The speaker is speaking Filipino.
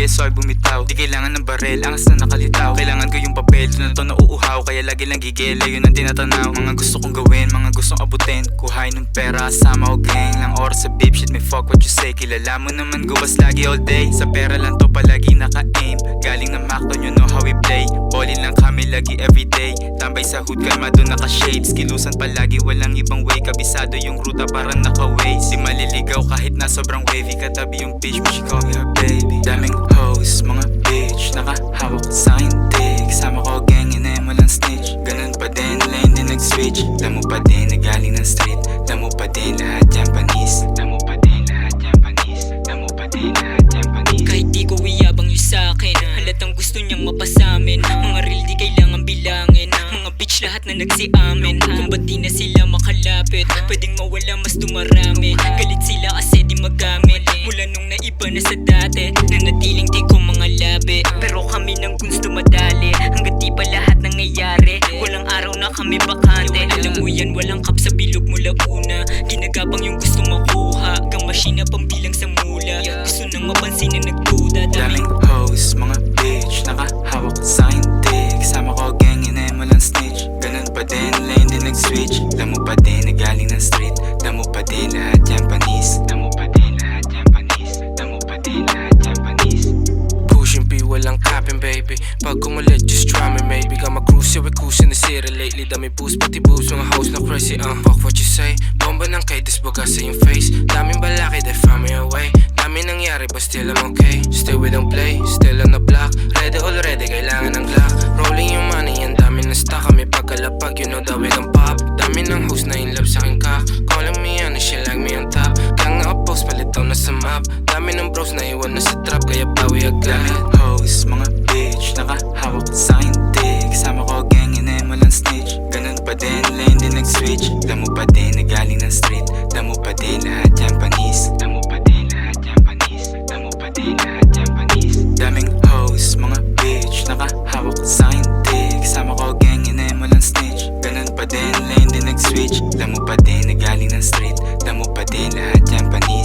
so ay bumitaw. Di kailangan ng barel, angas na nakalitaw. Kailangan ko yung papel, doon na to nauuhaw. Kaya lagi lang gigila, yun ang tinatanaw. Mga gusto kong gawin, mga gustong abutin. Kuhain ng pera, sama o gang. Lang oras sa beef shit, may fuck what you say. Kilala mo naman guwas lagi all day. Sa pera lang to palagi naka-aim. Galing na Macton, you know how we play. Ballin lang kami lagi everyday. Tambay sa hood, kalmado naka-shades. Kilusan palagi, walang ibang way. Kabisado yung ruta, parang naka-waze. Di maliligaw kahit na sobrang wavy. Katabi yung bitch, but she call me her baby. Daming hoes, mga bitch, nakahawak sa'kin dick. Sama ko gang, ina mo lang snitch. Ganun pa din, lane din nag-switch. Damo pa din, nagaling ng street. Damo pa din, lahat Japanese. Damo pa din, lahat Japanese. Damo pa din, lahat Japanese. Kahit di ko iyabang yung sa'kin, halatang gusto niyang mapasamin. Mga real di kailangan bilangin. Mga bitch lahat na nagsiamin. Kung ba't di na sila makalapit, pwedeng mawala mas dumarami. Galit sila kasi di magamit. Mula nung naiba na sa dati, nanatiling di ko mga labi. Pero kami nang gusto madali, hanggat di pa lahat nangyayari. Walang araw na kami bakante. Alam mo yan, walang kap sa bilog mula una. Ginagapang yung gusto makuha, kang masina pambilang sa mula. Gusto nang mapansin na nagduda. Daming hoes, mga bitch, nakahawak sa'kin dick. Sama ko gang, ina mo lang snitch. Ganun pa din, lane din nag-switch. Damo pa din, nagaling ng street. Damo pa din, lahat Japanese. Damo pa din, lahat Japanese. Damo pa din, lahat Japanese. Pushing P, walang capping baby. Pag kumulit, just try me maybe. Got my cruise, yeah we cruise in the city lately. Dami boost, pati boobs, mga hoes na crazy. Fuck what you say, bomba ng kaitis, baga sa yung face. Daming balaki, they found me away. Dami nangyari, but still I'm okay. Still we don't play, still on the block. Ready already, kailangan ng glock. Rolling yung money, ang dami na stock. Kami pagkalapag, you know that we gon' pop. Dami ng hoes na in love sa aking cock. Calling me on, she like me on top. Kaya nga post, palitaw na sa map. Dami ng bros na iwan na sa trap, kaya bawi agad. Daming hoes, mga bitch, nakahawak sa'kin dick. Sama ko gang, ina mo lang snitch. Ganun pa din, lane din nag-switch. Damo pa din, nagaling ng street. Damo pa din, lahat Japanese. Damo pa din, lahat Japanese. Damo pa din, lahat Japanese. Daming hoes, mga bitch, nakahawak sa'kin dick. Sama ko gang, ina mo lang snitch. Ganun pa din, lane din nag-switch. Damo pa din, nagaling ng street. Damo pa din, lahat Japanese.